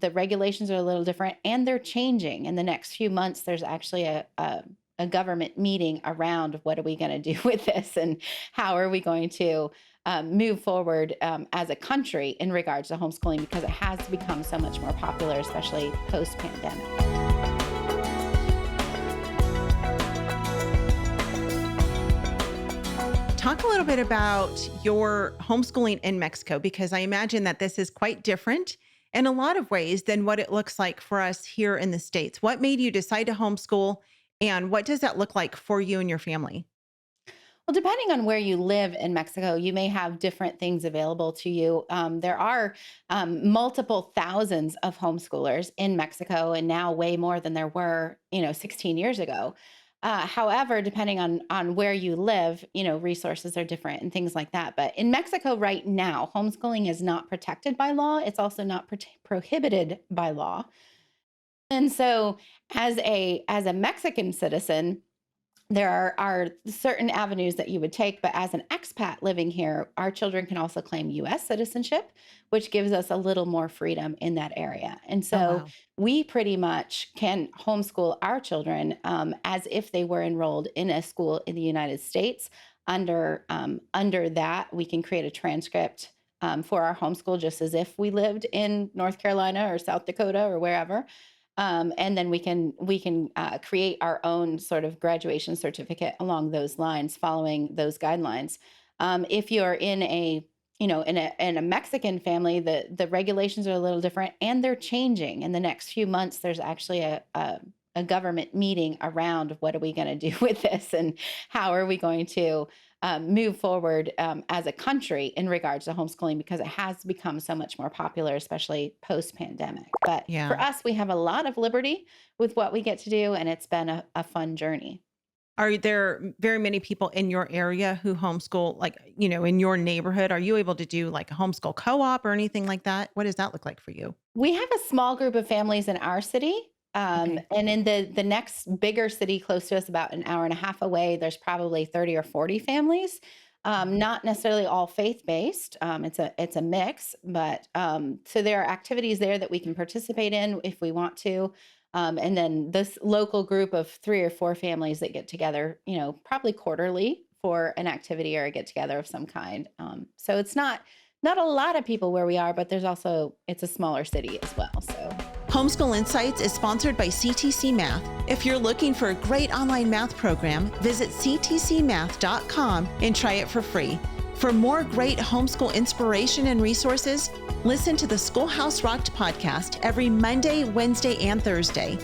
The regulations are a little different and they're changing. In the next few months, there's actually a government meeting around what are we going to do with this and how are we going to move forward as a country in regards to homeschooling, because it has become so much more popular, especially post-pandemic. Talk a little bit about your homeschooling in Mexico, because I imagine that this is quite different in a lot of ways than what it looks like for us here in the States. What made you decide to homeschool, and what does that look like for you and your family? Well, depending on where you live in Mexico, you may have different things available to you. There are multiple thousands of homeschoolers in Mexico, and now way more than there were, 16 years ago. However, depending on where you live, resources are different and things like that. But in Mexico right now, homeschooling is not protected by law. It's also not prohibited by law. And so as a Mexican citizen, there are certain avenues that you would take, but as an expat living here, our children can also claim U.S. citizenship, which gives us a little more freedom in that area. And Oh, so wow. we pretty much can homeschool our children as if they were enrolled in a school in the United States. Under that, we can create a transcript for our homeschool, just as if we lived in North Carolina or South Dakota or wherever. And then we can create our own sort of graduation certificate along those lines, following those guidelines. If you're in a Mexican family, the regulations are a little different and they're changing. In the next few months, there's actually a government meeting around what are we going to do with this and how are we going to move forward as a country in regards to homeschooling, because it has become so much more popular, especially post-pandemic. But for Yeah. us, we have a lot of liberty with what we get to do, and it's been a fun journey. Are there very many people in your area who homeschool, like, in your neighborhood? Are you able to do like a homeschool co-op or anything like that? What does that look like for you? We have a small group of families in our city. Okay. And in the next bigger city close to us, about an hour and a half away, there's probably 30 or 40 families. Not necessarily all faith-based. It's a mix, but so there are activities there that we can participate in if we want to. And then this local group of 3 or 4 families that get together, probably quarterly for an activity or a get together of some kind. So it's not a lot of people where we are, but it's a smaller city as well. So. Homeschool Insights is sponsored by CTC Math. If you're looking for a great online math program, visit ctcmath.com and try it for free. For more great homeschool inspiration and resources, listen to the Schoolhouse Rocked Podcast every Monday, Wednesday, and Thursday.